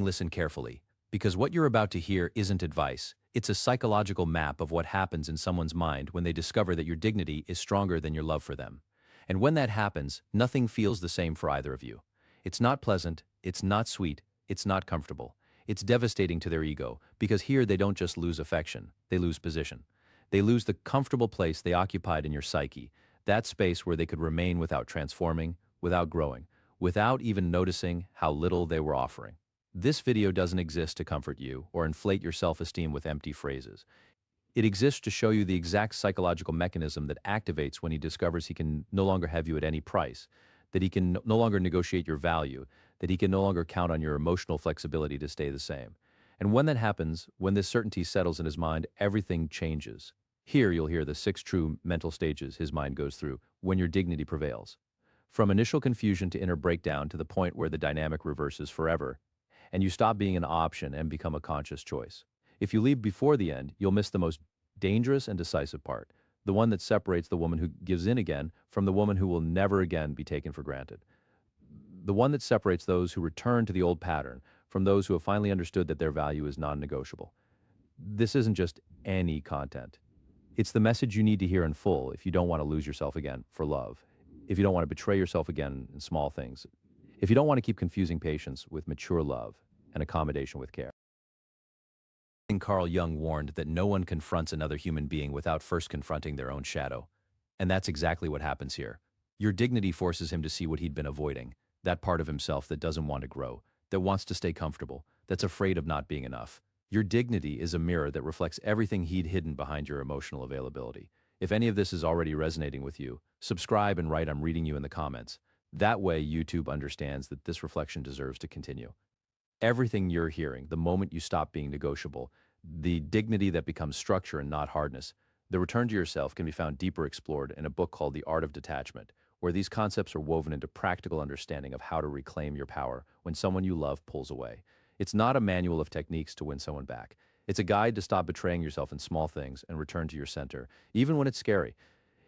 Listen carefully, because what you're about to hear isn't advice. It's a psychological map of what happens in someone's mind when they discover that your dignity is stronger than your love for them. And when that happens, nothing feels the same for either of you. It's not pleasant, it's not sweet, it's not comfortable. It's devastating to their ego, because here they don't just lose affection, they lose position. They lose the comfortable place they occupied in your psyche, that space where they could remain without transforming, without growing, without even noticing how little they were offering. This video doesn't exist to comfort you or inflate your self-esteem with empty phrases. It exists to show you the exact psychological mechanism that activates when he discovers he can no longer have you at any price, that he can no longer negotiate your value, that he can no longer count on your emotional flexibility to stay the same. And when that happens, when this certainty settles in his mind, everything changes. Here you'll hear the 6 true mental stages his mind goes through when your dignity prevails. From initial confusion to inner breakdown to the point where the dynamic reverses forever, and you stop being an option and become a conscious choice. If you leave before the end, you'll miss the most dangerous and decisive part, the one that separates the woman who gives in again from the woman who will never again be taken for granted. The one that separates those who return to the old pattern from those who have finally understood that their value is non-negotiable. This isn't just any content. It's the message you need to hear in full if you don't want to lose yourself again for love, if you don't want to betray yourself again in small things, if you don't want to keep confusing patience with mature love and accommodation with care. Carl Jung warned that no one confronts another human being without first confronting their own shadow. And that's exactly what happens here. Your dignity forces him to see what he'd been avoiding, that part of himself that doesn't want to grow, that wants to stay comfortable, that's afraid of not being enough. Your dignity is a mirror that reflects everything he'd hidden behind your emotional availability. If any of this is already resonating with you, subscribe and write "I'm reading you" in the comments. That way YouTube understands that this reflection deserves to continue. Everything you're hearing, the moment you stop being negotiable, the dignity that becomes structure and not hardness, the return to yourself can be found deeper explored in a book called The Art of Detachment, where these concepts are woven into practical understanding of how to reclaim your power when someone you love pulls away. It's not a manual of techniques to win someone back. It's a guide to stop betraying yourself in small things and return to your center, even when it's scary.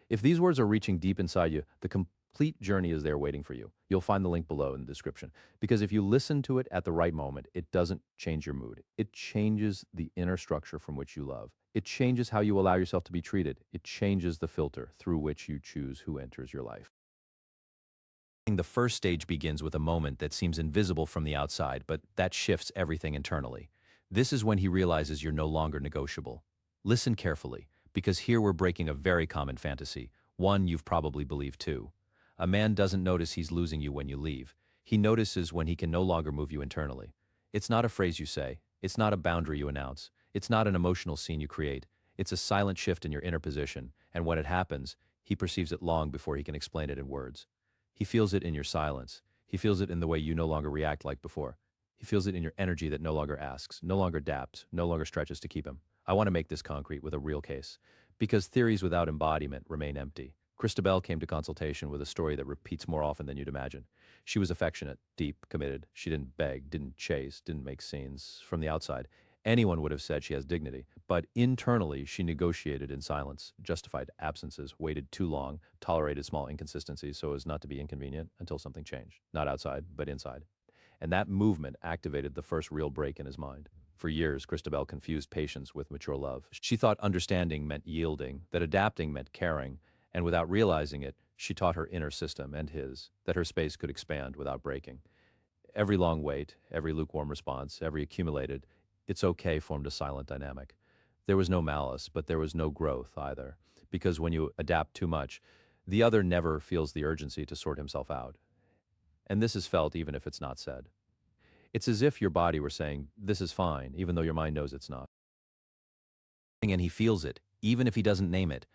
If these words are reaching deep inside you, the complete journey is there waiting for you. You'll find the link below in the description. Because if you listen to it at the right moment, it doesn't change your mood. It changes the inner structure from which you love. It changes how you allow yourself to be treated. It changes the filter through which you choose who enters your life. The first stage begins with a moment that seems invisible from the outside, but that shifts everything internally. This is when he realizes you're no longer negotiable. Listen carefully, because here we're breaking a very common fantasy, one you've probably believed too. A man doesn't notice he's losing you when you leave. He notices when he can no longer move you internally. It's not a phrase you say. It's not a boundary you announce. It's not an emotional scene you create. It's a silent shift in your inner position, and when it happens, he perceives it long before he can explain it in words. He feels it in your silence. He feels it in the way you no longer react like before. He feels it in your energy that no longer asks, no longer adapts, no longer stretches to keep him. I want to make this concrete with a real case, because theories without embodiment remain empty. Christabel came to consultation with a story that repeats more often than you'd imagine. She was affectionate, deep, committed. She didn't beg, didn't chase, didn't make scenes. From the outside, anyone would have said she has dignity, but internally she negotiated in silence, justified absences, waited too long, tolerated small inconsistencies so as not to be inconvenient until something changed, not outside, but inside. And that movement activated the first real break in his mind. For years, Christabel confused patience with mature love. She thought understanding meant yielding, that adapting meant caring, and without realizing it, she taught her inner system and his that her space could expand without breaking. Every long wait, every lukewarm response, every accumulated "it's okay" formed a silent dynamic. There was no malice, but there was no growth either, because when you adapt too much, the other never feels the urgency to sort himself out. And this is felt even if it's not said. It's as if your body were saying, "this is fine," even though your mind knows it's not. And he feels it, even if he doesn't name it.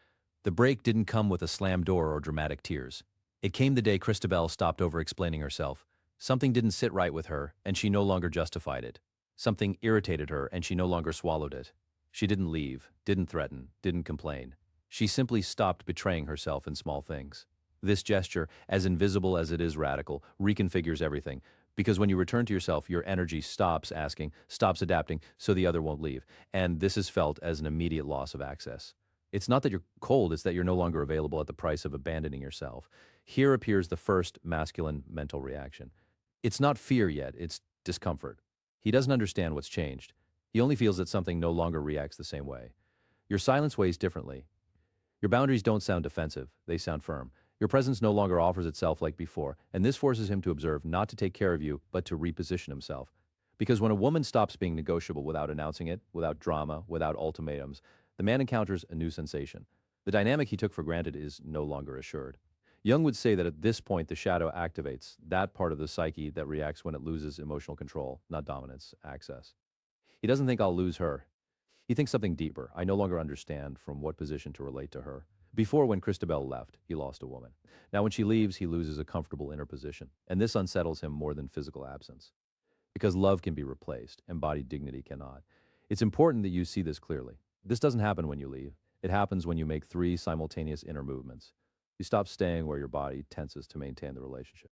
The break didn't come with a slammed door or dramatic tears. It came the day Christabel stopped over-explaining herself. Something didn't sit right with her, and she no longer justified it. Something irritated her, and she no longer swallowed it. She didn't leave, didn't threaten, didn't complain. She simply stopped betraying herself in small things. This gesture, as invisible as it is radical, reconfigures everything, because when you return to yourself, your energy stops asking, stops adapting, so the other won't leave. And this is felt as an immediate loss of access. It's not that you're cold, it's that you're no longer available at the price of abandoning yourself. Here appears the first masculine mental reaction. It's not fear yet, it's discomfort. He doesn't understand what's changed. He only feels that something no longer reacts the same way. Your silence weighs differently. Your boundaries don't sound defensive, they sound firm. Your presence no longer offers itself like before, and this forces him to observe, not to take care of you, but to reposition himself. Because when a woman stops being negotiable without announcing it, without drama, without ultimatums, the man encounters a new sensation. The dynamic he took for granted is no longer assured. Jung would say that at this point the shadow activates, that part of the psyche that reacts when it loses emotional control, not dominance, access. He doesn't think I'll lose her. He thinks something deeper. I no longer understand from what position to relate to her. Before, when Christabel left, he lost a woman. Now, when she leaves, he loses a comfortable inner position. And this unsettles him more than physical absence. Because love can be replaced, embodied dignity cannot. It's important that you see this clearly. This doesn't happen when you leave. It happens when you make three simultaneous inner movements. You stop staying where your body tenses to maintain the relationship.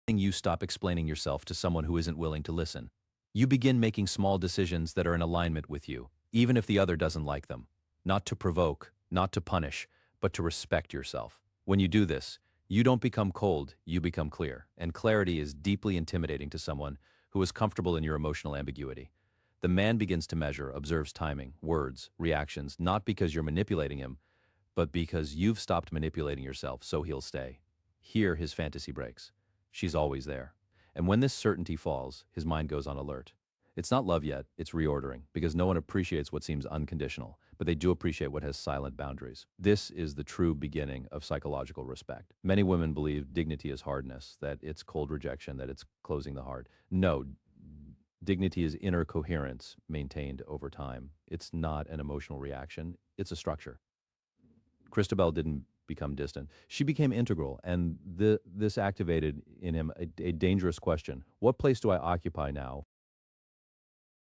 You stop explaining yourself to someone who isn't willing to listen. You begin making small decisions that are in alignment with you, even if the other doesn't like them. Not to provoke, not to punish, but to respect yourself. When you do this, you don't become cold, you become clear. And clarity is deeply intimidating to someone who is comfortable in your emotional ambiguity. The man begins to measure, observes timing, words, reactions, not because you're manipulating him, but because you've stopped manipulating yourself, so he'll stay. Here, his fantasy breaks. She's always there. And when this certainty falls, his mind goes on alert. It's not love yet, it's reordering, because no one appreciates what seems unconditional, but they do appreciate what has silent boundaries. This is the true beginning of psychological respect. Many women believe dignity is hardness, that it's cold rejection, that it's closing the heart. No, dignity is inner coherence maintained over time. It's not an emotional reaction, it's a structure. Christabel didn't become distant. She became integral, and this activated in him a dangerous question. What place do I occupy now?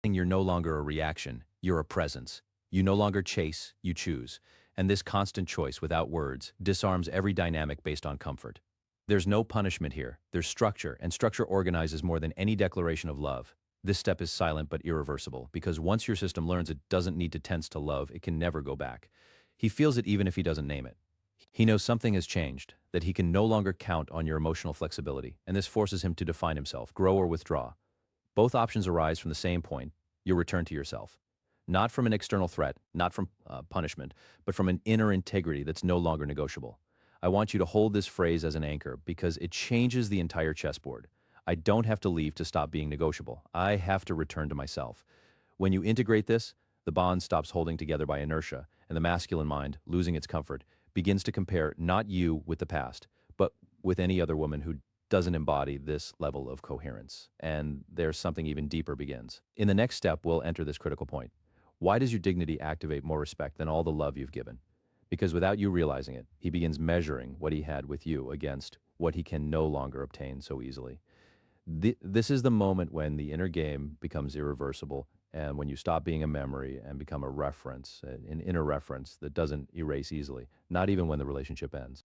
You're no longer a reaction, you're a presence. You no longer chase, you choose. And this constant choice without words disarms every dynamic based on comfort. There's no punishment here, there's structure, and structure organizes more than any declaration of love. This step is silent but irreversible, because once your system learns it doesn't need to tense to love, it can never go back. He feels it even if he doesn't name it. He knows something has changed, that he can no longer count on your emotional flexibility, and this forces him to define himself, grow or withdraw. Both options arise from the same point, your return to yourself. Not from an external threat, not from punishment, but from an inner integrity that's no longer negotiable. I want you to hold this phrase as an anchor because it changes the entire chessboard. I don't have to leave to stop being negotiable. I have to return to myself. When you integrate this, the bond stops holding together by inertia, and the masculine mind, losing its comfort, begins to compare not you with the past, but with any other woman who doesn't embody this level of coherence. And there's something even deeper begins. In the next step, we'll enter this critical point. Why does your dignity activate more respect than all the love you've given? Because without you realizing it, he begins measuring what he had with you against what he can no longer obtain so easily. This is the moment when the inner game becomes irreversible, and when you stop being a memory and become a reference, an inner reference that doesn't erase easily, not even when the relationship ends.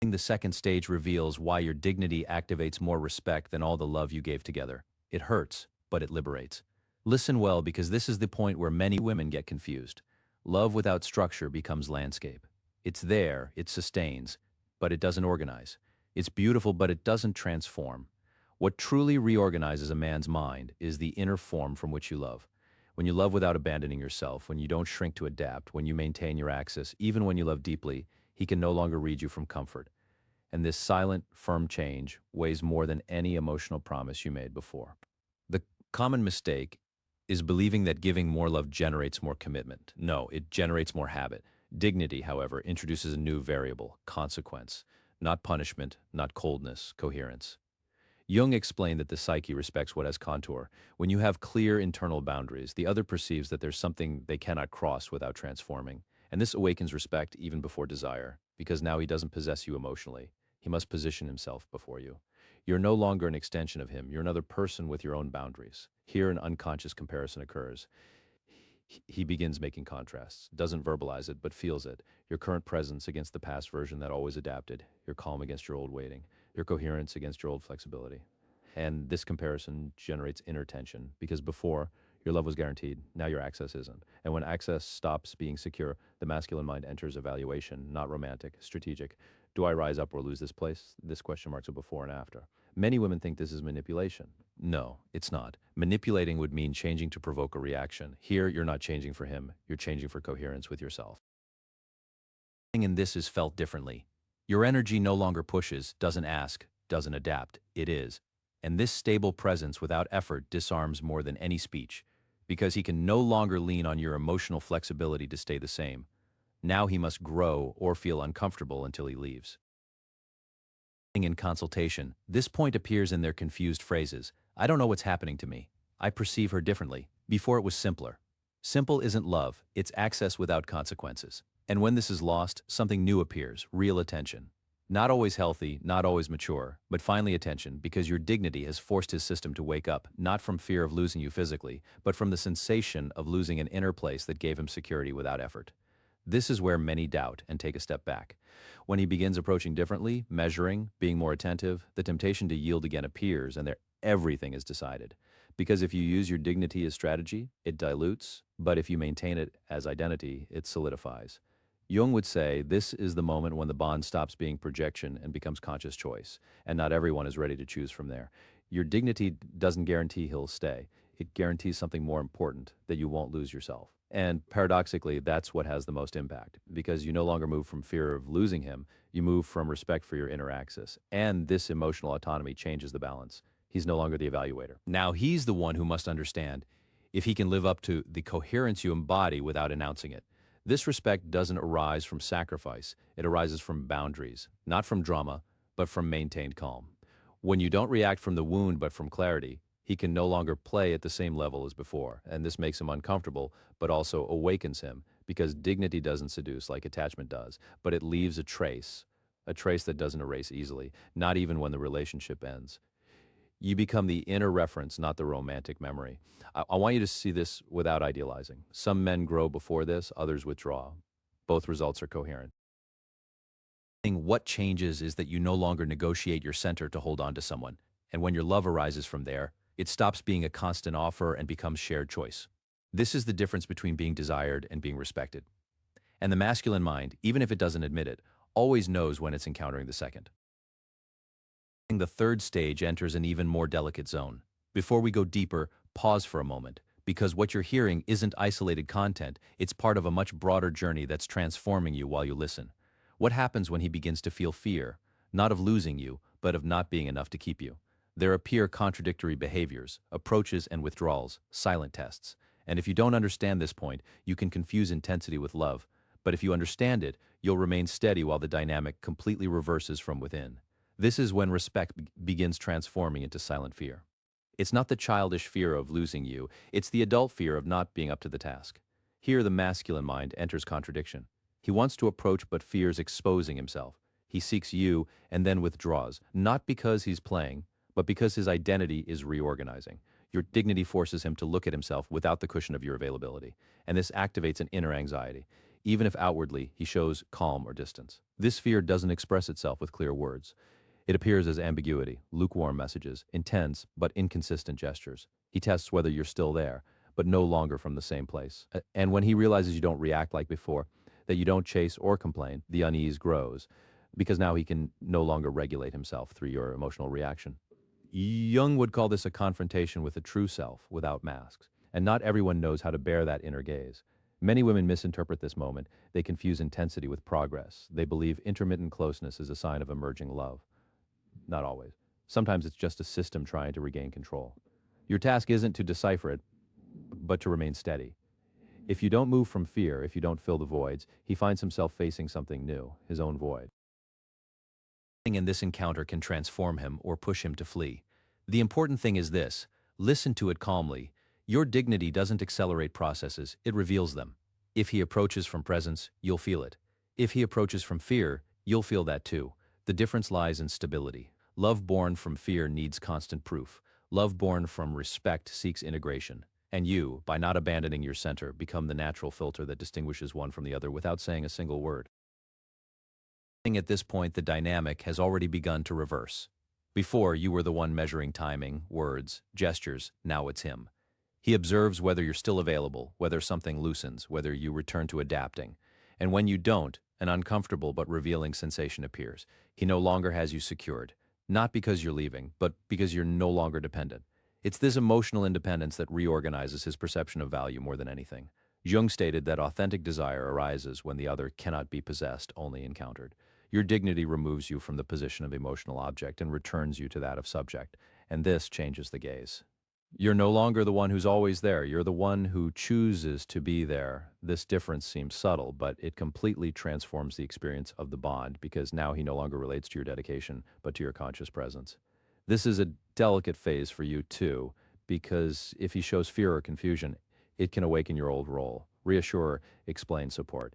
The second stage reveals why your dignity activates more respect than all the love you gave together. It hurts, but it liberates. Listen well, because this is the point where many women get confused. Love without structure becomes landscape. It's there, it sustains, but it doesn't organize. It's beautiful, but it doesn't transform. What truly reorganizes a man's mind is the inner form from which you love. When you love without abandoning yourself, when you don't shrink to adapt, when you maintain your axis, even when you love deeply, he can no longer read you from comfort. And this silent, firm change weighs more than any emotional promise you made before. The common mistake is believing that giving more love generates more commitment. No, it generates more habit. Dignity, however, introduces a new variable, consequence. Not punishment, not coldness, coherence. Jung explained that the psyche respects what has contour. When you have clear internal boundaries, the other perceives that there's something they cannot cross without transforming. And this awakens respect even before desire, because now he doesn't possess you emotionally. He must position himself before you. You're no longer an extension of him. You're another person with your own boundaries. Here, an unconscious comparison occurs. He begins making contrasts, doesn't verbalize it, but feels it. Your current presence against the past version that always adapted. Your calm against your old waiting. Your coherence against your old flexibility. And this comparison generates inner tension, because before, your love was guaranteed. Now your access isn't. And when access stops being secure, the masculine mind enters evaluation, not romantic, strategic. Do I rise up or lose this place? This question marks a before and after. Many women think this is manipulation. No, it's not. Manipulating would mean changing to provoke a reaction. Here, you're not changing for him, you're changing for coherence with yourself. And this is felt differently. Your energy no longer pushes, doesn't ask, doesn't adapt. It is. And this stable presence without effort disarms more than any speech, because he can no longer lean on your emotional flexibility to stay the same. Now he must grow or feel uncomfortable until he leaves. In consultation, this point appears in their confused phrases. I don't know what's happening to me. I perceive her differently. Before it was simpler. Simple isn't love, it's access without consequences. And when this is lost, something new appears, real attention. Not always healthy, not always mature, but finally attention, because your dignity has forced his system to wake up, not from fear of losing you physically, but from the sensation of losing an inner place that gave him security without effort. This is where many doubt and take a step back. When he begins approaching differently, measuring, being more attentive, the temptation to yield again appears, and there everything is decided. Because if you use your dignity as strategy, it dilutes, but if you maintain it as identity, it solidifies. Jung would say this is the moment when the bond stops being projection and becomes conscious choice, and not everyone is ready to choose from there. Your dignity doesn't guarantee he'll stay. It guarantees something more important, that you won't lose yourself. And paradoxically, that's what has the most impact, because you no longer move from fear of losing him, you move from respect for your inner axis. And this emotional autonomy changes the balance. He's no longer the evaluator. Now he's the one who must understand if he can live up to the coherence you embody without announcing it. This respect doesn't arise from sacrifice, it arises from boundaries, not from drama, but from maintained calm. When you don't react from the wound but from clarity, he can no longer play at the same level as before, and this makes him uncomfortable, but also awakens him, because dignity doesn't seduce like attachment does, but it leaves a trace that doesn't erase easily, not even when the relationship ends. You become the inner reference, not the romantic memory. I want you to see this without idealizing. Some men grow before this, others withdraw. Both results are coherent. What changes is that you no longer negotiate your center to hold on to someone, and when your love arises from there, it stops being a constant offer and becomes shared choice. This is the difference between being desired and being respected. And the masculine mind, even if it doesn't admit it, always knows when it's encountering the second. The third stage enters an even more delicate zone. Before we go deeper, pause for a moment, because what you're hearing isn't isolated content, it's part of a much broader journey that's transforming you while you listen. What happens when he begins to feel fear, not of losing you, but of not being enough to keep you? There appear contradictory behaviors, approaches and withdrawals, silent tests. And if you don't understand this point, you can confuse intensity with love. But if you understand it, you'll remain steady while the dynamic completely reverses from within. This is when respect begins transforming into silent fear. It's not the childish fear of losing you, it's the adult fear of not being up to the task. Here the masculine mind enters contradiction. He wants to approach but fears exposing himself. He seeks you and then withdraws, not because he's playing, but because his identity is reorganizing. Your dignity forces him to look at himself without the cushion of your availability, and this activates an inner anxiety, even if outwardly he shows calm or distance. This fear doesn't express itself with clear words. It appears as ambiguity, lukewarm messages, intense but inconsistent gestures. He tests whether you're still there, but no longer from the same place. And when he realizes you don't react like before, that you don't chase or complain, the unease grows, because now he can no longer regulate himself through your emotional reaction. Jung would call this a confrontation with a true self without masks, and not everyone knows how to bear that inner gaze. Many women misinterpret this moment. They confuse intensity with progress. They believe intermittent closeness is a sign of emerging love. Not always. Sometimes it's just a system trying to regain control. Your task isn't to decipher it, but to remain steady. If you don't move from fear, if you don't fill the voids, he finds himself facing something new, his own void. In this encounter can transform him or push him to flee. The important thing is this: listen to it calmly. Your dignity doesn't accelerate processes, it reveals them. If he approaches from presence, you'll feel it. If he approaches from fear, you'll feel that too. The difference lies in stability. Love born from fear needs constant proof. Love born from respect seeks integration. And you, by not abandoning your center, become the natural filter that distinguishes one from the other without saying a single word. At this point, the dynamic has already begun to reverse. Before, you were the one measuring timing, words, gestures. Now it's him. He observes whether you're still available, whether something loosens, whether you return to adapting. And when you don't, an uncomfortable but revealing sensation appears. He no longer has you secured. not because you're leaving, but because you're no longer dependent. It's this emotional independence that reorganizes his perception of value more than anything. Jung stated that authentic desire arises when the other cannot be possessed, only encountered. Your dignity removes you from the position of emotional object and returns you to that of subject, and this changes the gaze. You're no longer the one who's always there. You're the one who chooses to be there. This difference seems subtle, but it completely transforms the experience of the bond because now he no longer relates to your dedication, but to your conscious presence. This is a delicate phase for you too, because if he shows fear or confusion, it can awaken your old role. Reassure, explain, support.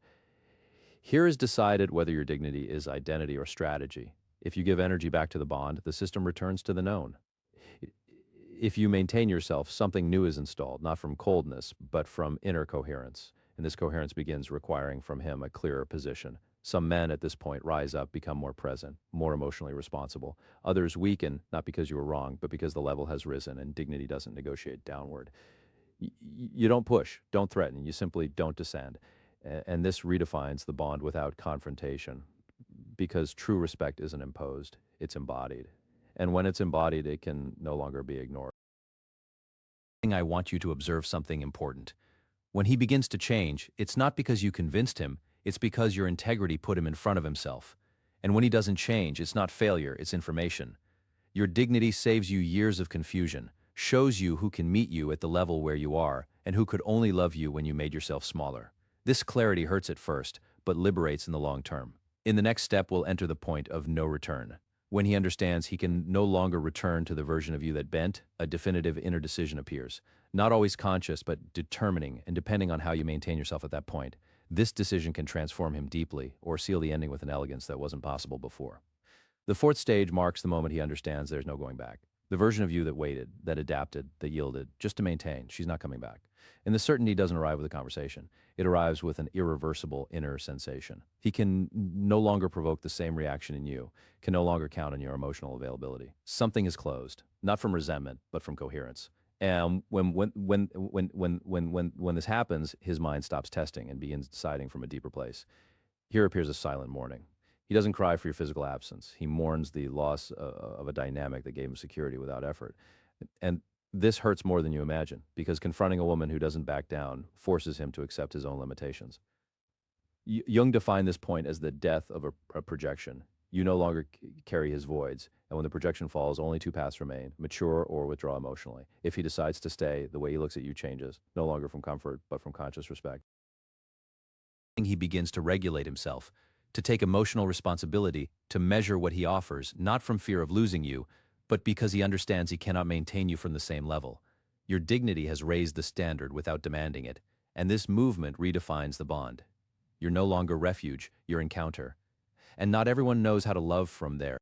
Here is decided whether your dignity is identity or strategy. If you give energy back to the bond, the system returns to the known. If you maintain yourself, something new is installed, not from coldness, but from inner coherence. And this coherence begins requiring from him a clearer position. Some men at this point rise up, become more present, more emotionally responsible. Others weaken, not because you were wrong, but because the level has risen and dignity doesn't negotiate downward. You don't push, don't threaten, you simply don't descend. And this redefines the bond without confrontation, because true respect isn't imposed, it's embodied. And when it's embodied, it can no longer be ignored. I want you to observe something important. When he begins to change, it's not because you convinced him, it's because your integrity put him in front of himself. And when he doesn't change, it's not failure, it's information. Your dignity saves you years of confusion, shows you who can meet you at the level where you are, and who could only love you when you made yourself smaller. This clarity hurts at first, but liberates in the long term. In the next step, we'll enter the point of no return. When he understands he can no longer return to the version of you that bent, a definitive inner decision appears. Not always conscious, but determining and depending on how you maintain yourself at that point. This decision can transform him deeply or seal the ending with an elegance that wasn't possible before. The fourth stage marks the moment he understands there's no going back. The version of you that waited, that adapted, that yielded, just to maintain, she's not coming back. And the certainty doesn't arrive with a conversation. It arrives with an irreversible inner sensation. He can no longer provoke the same reaction in you, can no longer count on your emotional availability. Something is closed, not from resentment, but from coherence. And when this happens, his mind stops testing and begins deciding from a deeper place. Here appears a silent mourning. He doesn't cry for your physical absence. He mourns the loss of a dynamic that gave him security without effort. And this hurts more than you imagine, because confronting a woman who doesn't back down forces him to accept his own limitations. Jung defined this point as the death of a projection. You no longer carry his voids, and when the projection falls, only two paths remain: mature or withdraw emotionally. If he decides to stay, the way he looks at you changes, no longer from comfort, but from conscious respect. He begins to regulate himself, to take emotional responsibility, to measure what he offers, not from fear of losing you, but because he understands he cannot maintain you from the same level. Your dignity has raised the standard without demanding it, and this movement redefines the bond. You're no longer refuge, you're encounter. And not everyone knows how to love from there.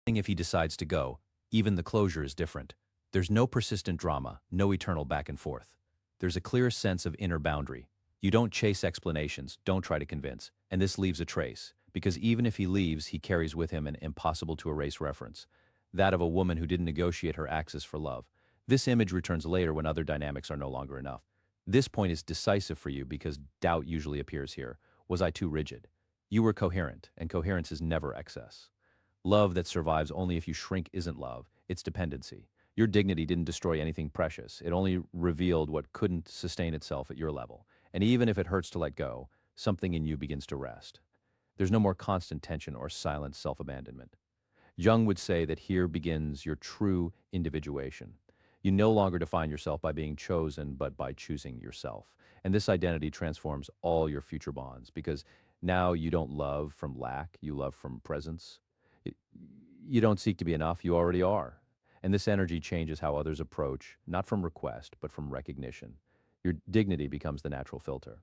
If he decides to go, even the closure is different. There's no persistent drama, no eternal back and forth. There's a clear sense of inner boundary. You don't chase explanations, don't try to convince, and this leaves a trace, because even if he leaves, he carries with him an impossible-to-erase reference, that of a woman who didn't negotiate her access for love. This image returns later when other dynamics are no longer enough. This point is decisive for you because doubt usually appears here. Was I too rigid? You were coherent, and coherence is never excess. Love that survives only if you shrink isn't love, it's dependency. Your dignity didn't destroy anything precious, it only revealed what couldn't sustain itself at your level. And even if it hurts to let go, something in you begins to rest. There's no more constant tension or silent self-abandonment. Jung would say that here begins your true individuation. You no longer define yourself by being chosen, but by choosing yourself. And this identity transforms all your future bonds, because now you don't love from lack, you love from presence. You don't seek to be enough, you already are. And this energy changes how others approach, not from request, but from recognition. Your dignity becomes the natural filter.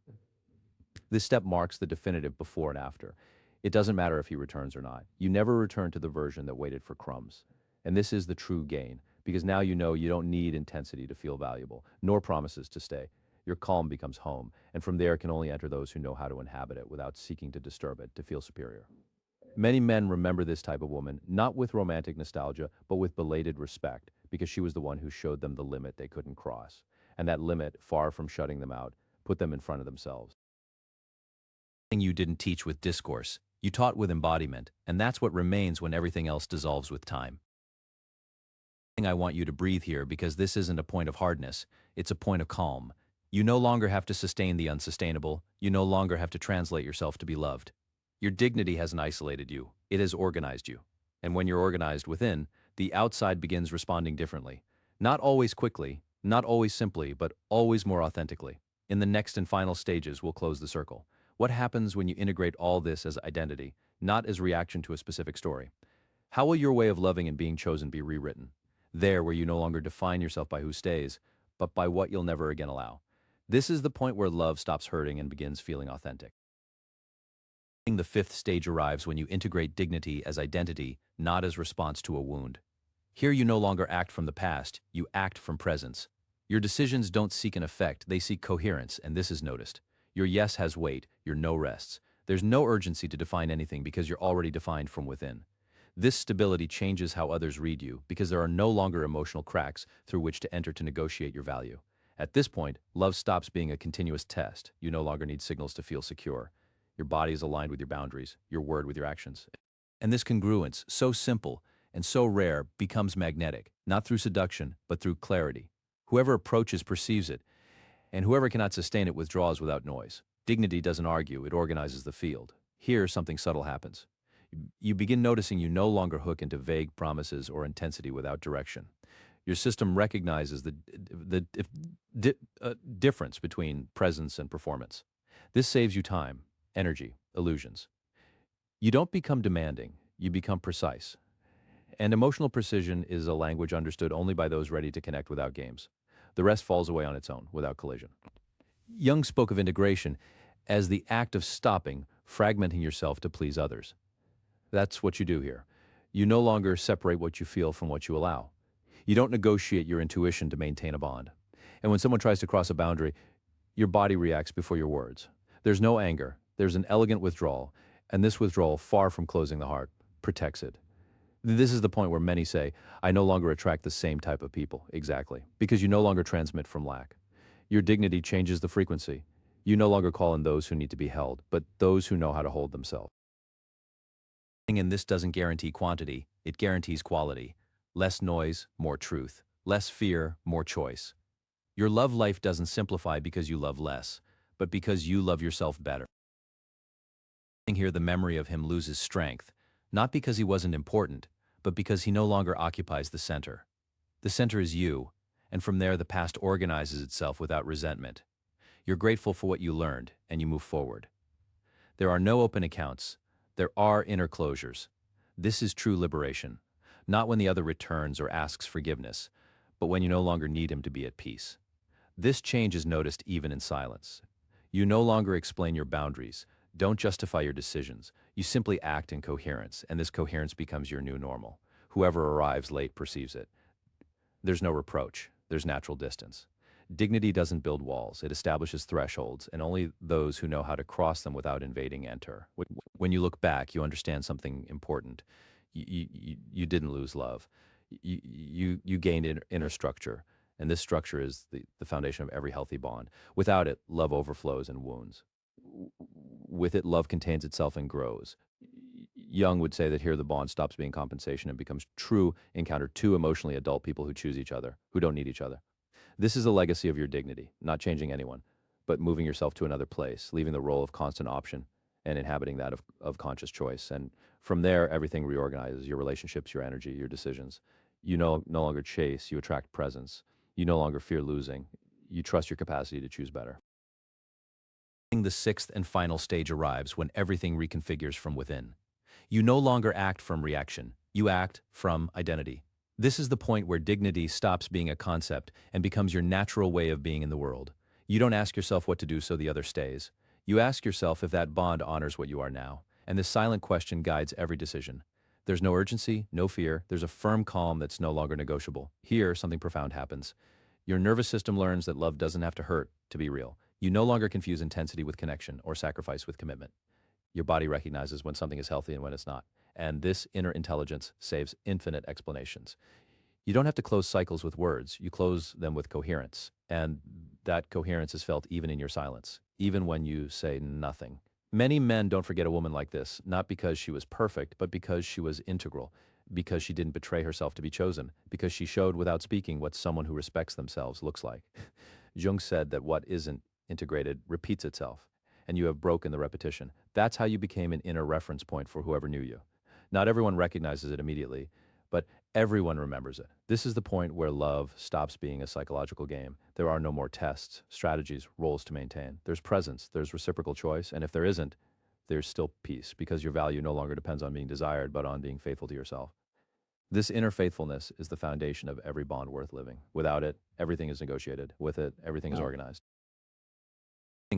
This step marks the definitive before and after. It doesn't matter if he returns or not. You never return to the version that waited for crumbs. And this is the true gain, because now you know you don't need intensity to feel valuable, nor promises to stay. Your calm becomes home, and from there can only enter those who know how to inhabit it without seeking to disturb it, to feel superior. Many men remember this type of woman, not with romantic nostalgia, but with belated respect, because she was the one who showed them the limit they couldn't cross. And that limit, far from shutting them out, put them in front of themselves. You didn't teach with discourse, You taught with embodiment, and that's what remains when everything else dissolves with time. I want you to breathe here because this isn't a point of hardness, it's a point of calm. You no longer have to sustain the unsustainable, you no longer have to translate yourself to be loved. Your dignity hasn't isolated you, it has organized you. And when you're organized within, the outside begins responding differently. Not always quickly, not always simply, but always more authentically. In the next and final stages, we'll close the circle. What happens when you integrate all this as identity, not as reaction to a specific story? How will your way of loving and being chosen be rewritten? There, where you no longer define yourself by who stays, but by what you'll never again allow. This is the point where love stops hurting and begins feeling authentic. The fifth stage arrives when you integrate dignity as identity, not as response to a wound. Here you no longer act from the past, you act from presence. Your decisions don't seek an effect, they seek coherence, and this is noticed. Your yes has weight, your no rests. There's no urgency to define anything because you're already defined from within. This stability changes how others read you because there are no longer emotional cracks through which to enter to negotiate your value. At this point, love stops being a continuous test. You no longer need signals to feel secure. Your body is aligned with your boundaries, your word with your actions. And this congruence, so simple and so rare, becomes magnetic, not through seduction, but through clarity. Whoever approaches perceives it, and whoever cannot sustain it withdraws without noise. Dignity doesn't argue, it organizes the field. Here, something subtle happens. You begin noticing you no longer hook into vague promises or intensity without direction. Your system recognizes the difference between presence and performance. This saves you time, energy, illusions. You don't become demanding, you become precise. And emotional precision is a language understood only by those ready to connect without games. The rest falls away on its own, without collision. Jung spoke of integration as the act of stopping, fragmenting yourself to please others. That's what you do here. You no longer separate what you feel from what you allow. You don't negotiate your intuition to maintain a bond. And when someone tries to cross a boundary, your body reacts before your words. There's no anger, there's an elegant withdrawal, and this withdrawal, far from closing the heart, protects it. This is the point where many say, I no longer attract the same type of people. Exactly. Because you no longer transmit from lack. Your dignity changes the frequency. You no longer call in those who need to be held, but those who know how to hold themselves. And this doesn't guarantee quantity, it guarantees quality. Less noise, more truth. Less fear, more choice. Your love life doesn't simplify because you love less, but because you love yourself better. Here, the memory of him loses strength, not because he wasn't important, but because he no longer occupies the center. The center is you, and from there the past organizes itself without resentment. You're grateful for what you learned, and you move forward. There are no open accounts. There are inner closures. This is true liberation, not when the other returns or asks forgiveness, but when you no longer need him to be at peace. This change is noticed even in silence. You no longer explain your boundaries, don't justify your decisions. You simply act in coherence, and this coherence becomes your new normal. Whoever arrives late perceives it. There's no reproach, there's natural distance. Dignity doesn't build walls, it establishes thresholds, and only those who know how to cross them without invading enter. When you look back, you understand something important. You didn't lose love. You gained inner structure, and this structure is the foundation of every healthy bond. Without it, love overflows and wounds. With it, love contains itself and grows. Jung would say that here the bond stops being compensation and becomes true encounter, two emotionally adult people who choose each other, who don't need each other. This is a legacy of your dignity, not changing anyone, but moving yourself to another place, leaving the role of constant option and inhabiting that of conscious choice. And from there, everything reorganizes, your relationships, your energy, your decisions. You no longer chase, you attract presence. You no longer fear losing. You trust your capacity to choose better. The sixth and final stage arrives when everything reconfigures from within. You no longer act from reaction, you act from identity. This is the point where dignity stops being a concept and becomes your natural way of being in the world. You don't ask yourself what to do so the other stays. You ask yourself if that bond honors what you are now, and this silent question guides every decision. There's no urgency, no fear, there's a firm calm that's no longer negotiable. Here, something profound happens. Your nervous system learns that love doesn't have to hurt to be real. You no longer confuse intensity with connection or sacrifice with commitment. Your body recognizes when something is healthy and when it's not. And this inner intelligence saves infinite explanations. You don't have to close cycles with words. You close them with coherence. And that coherence is felt even in your silence, even when you say nothing. Many men don't forget a woman like this, not because she was perfect, but because she was integral, because she didn't betray herself to be chosen, because she showed without speaking what someone who respects themselves looks like. Jung said that what isn't integrated repeats itself, and you have broken the repetition. That's how you became an inner reference point for whoever knew you. Not everyone recognizes it immediately, but everyone remembers it. This is the point where love stops being a psychological game. There are no more tests, strategies, roles to maintain. There's presence, there's reciprocal choice, and if there isn't, there's still peace because your value no longer depends on being desired, but on being faithful to yourself. This inner faithfulness is the foundation of every bond worth living. Without it, everything is negotiated. With it, everything is organized.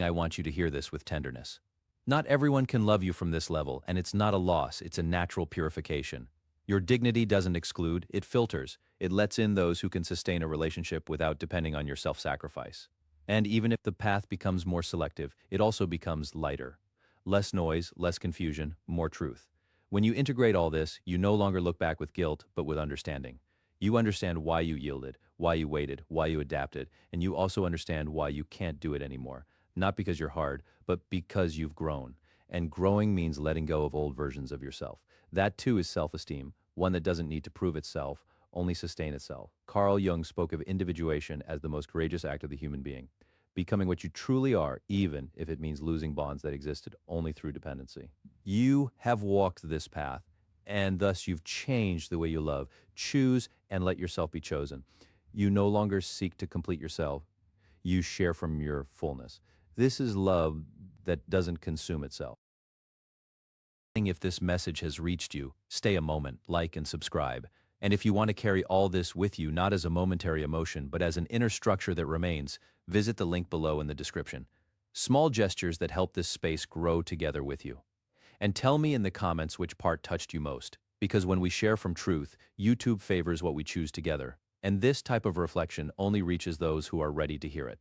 I want you to hear this with tenderness. Not everyone can love you from this level, and it's not a loss, it's a natural purification. Your dignity doesn't exclude, it filters. It lets in those who can sustain a relationship without depending on your self-sacrifice. And even if the path becomes more selective, it also becomes lighter. Less noise, less confusion, more truth. When you integrate all this, you no longer look back with guilt, but with understanding. You understand why you yielded, why you waited, why you adapted, and you also understand why you can't do it anymore. Not because you're hard, but because you've grown. And growing means letting go of old versions of yourself. That too is self-esteem, one that doesn't need to prove itself, only sustain itself. Carl Jung spoke of individuation as the most courageous act of the human being, becoming what you truly are, even if it means losing bonds that existed only through dependency. You have walked this path, and thus you've changed the way you love. Choose and let yourself be chosen. You no longer seek to complete yourself. You share from your fullness. This is love that doesn't consume itself. If this message has reached you, stay a moment, like and subscribe. And if you want to carry all this with you, not as a momentary emotion, but as an inner structure that remains, visit the link below in the description. Small gestures that help this space grow together with you. And tell me in the comments which part touched you most, because when we share from truth, YouTube favors what we choose together. And this type of reflection only reaches those who are ready to hear it.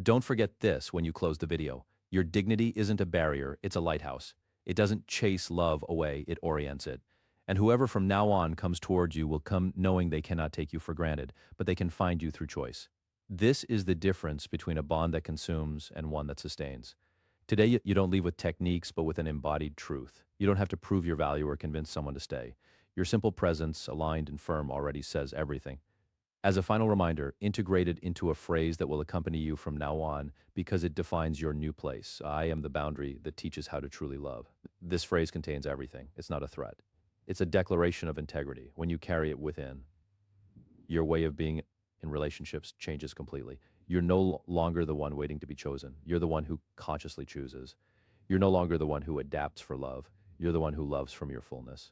Don't forget this when you close the video. Your dignity isn't a barrier, it's a lighthouse. It doesn't chase love away, it orients it. And whoever from now on comes towards you will come knowing they cannot take you for granted, but they can find you through choice. This is the difference between a bond that consumes and one that sustains. Today, you don't leave with techniques, but with an embodied truth. You don't have to prove your value or convince someone to stay. Your simple presence, aligned and firm, already says everything. As a final reminder, integrate it into a phrase that will accompany you from now on because it defines your new place. I am the boundary that teaches how to truly love. This phrase contains everything. It's not a threat. It's a declaration of integrity. When you carry it within, your way of being in relationships changes completely. You're no longer the one waiting to be chosen. You're the one who consciously chooses. You're no longer the one who adapts for love. You're the one who loves from your fullness.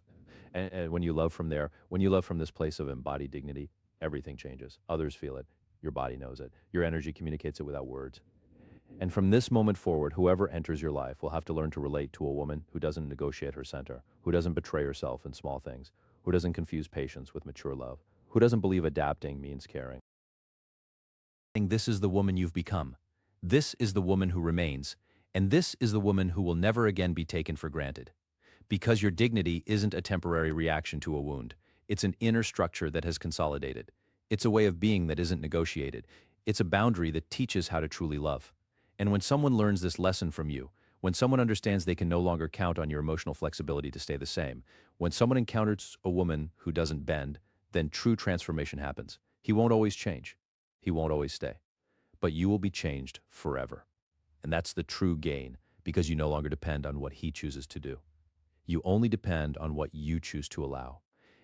And when you love from there, when you love from this place of embodied dignity, everything changes. Others feel it. Your body knows it. Your energy communicates it without words. And from this moment forward, whoever enters your life will have to learn to relate to a woman who doesn't negotiate her center, who doesn't betray herself in small things, who doesn't confuse patience with mature love, who doesn't believe adapting means caring. This is the woman you've become. This is the woman who remains. And this is the woman who will never again be taken for granted. Because your dignity isn't a temporary reaction to a wound. It's an inner structure that has consolidated. It's a way of being that isn't negotiated. It's a boundary that teaches how to truly love. And when someone learns this lesson from you, when someone understands they can no longer count on your emotional flexibility to stay the same, when someone encounters a woman who doesn't bend, then true transformation happens. He won't always change. He won't always stay. But you will be changed forever. And that's the true gain, because you no longer depend on what he chooses to do. You only depend on what you choose to allow.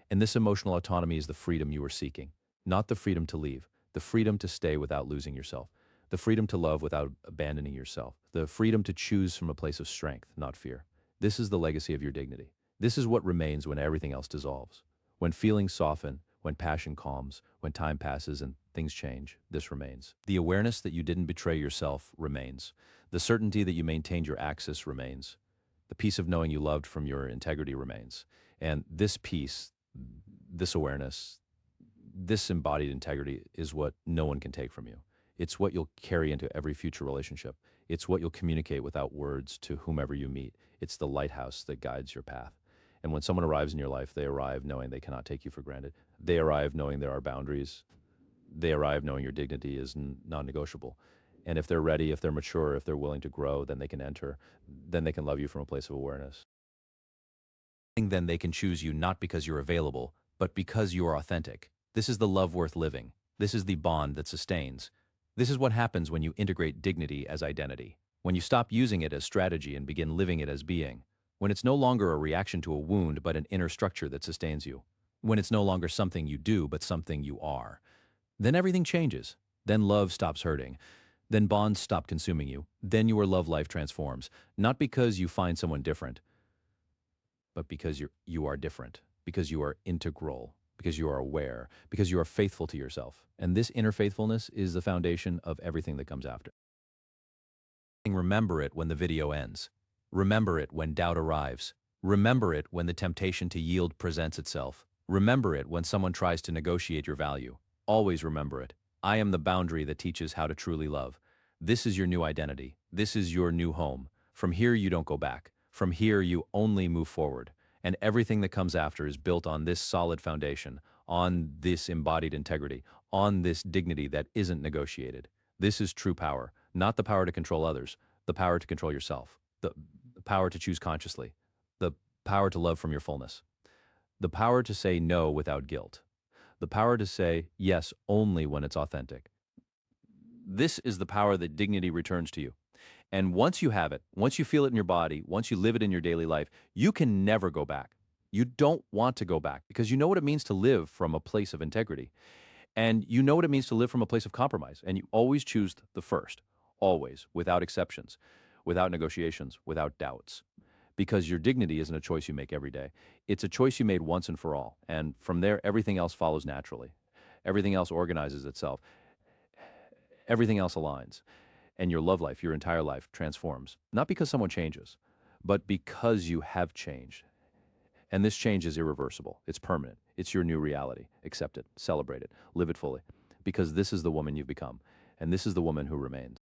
And this emotional autonomy is the freedom you are seeking, not the freedom to leave, the freedom to stay without losing yourself, the freedom to love without abandoning yourself, the freedom to choose from a place of strength, not fear. This is the legacy of your dignity. This is what remains when everything else dissolves. When feelings soften, when passion calms, when time passes and things change, this remains. The awareness that you didn't betray yourself remains. The certainty that you maintained your axis remains. The peace of knowing you loved from your integrity remains. And this peace, this awareness, this embodied integrity is what no one can take from you. It's what you'll carry into every future relationship. It's what you'll communicate without words to whomever you meet. It's the lighthouse that guides your path. And when someone arrives in your life, they arrive knowing they cannot take you for granted. They arrive knowing there are boundaries. They arrive knowing your dignity is non-negotiable. And if they're ready, if they're mature, if they're willing to grow, then they can enter, then they can love you from a place of awareness. Then they can choose you not because you're available, but because you are authentic. This is the love worth living. This is the bond that sustains. This is what happens when you integrate dignity as identity. When you stop using it as strategy and begin living it as being. When it's no longer a reaction to a wound, but an inner structure that sustains you. When it's no longer something you do, but something you are. Then everything changes. Then love stops hurting. Then bonds stop consuming you. Then your love life transforms. Not because you find someone different, but because you are different, because you are integral, because you are aware, because you are faithful to yourself. And this inner faithfulness is the foundation of everything that comes after. Remember it when the video ends. Remember it when doubt arrives. Remember it when the temptation to yield presents itself. Remember it when someone tries to negotiate your value. Always remember it. I am the boundary that teaches how to truly love. This is your new identity. This is your new home. From here, you don't go back. From here, you only move forward. And everything that comes after is built on this solid foundation, on this embodied integrity, on this dignity that isn't negotiated. This is true power, not the power to control others, the power to control yourself, the power to choose consciously, the power to love from your fullness, the power to say no without guilt, the power to say yes only when it's authentic. This is the power that dignity returns to you. And once you have it, once you feel it in your body, once you live it in your daily life, you can never go back. You don't want to go back because you know what it means to live from a place of integrity. And you know what it means to live from a place of compromise. And you always choose the first, always, without exceptions, without negotiations, without doubts. Because your dignity isn't a choice you make every day. It's a choice you made once and for all. And from there, everything else follows naturally. Everything else organizes itself. Everything else aligns. And your love life, your entire life, transforms. Not because someone changes, but because you have changed. And this change is irreversible. It's permanent. It's your new reality. Accept it, celebrate it, live it fully. Because this is the woman you've become. And this is the woman who remains.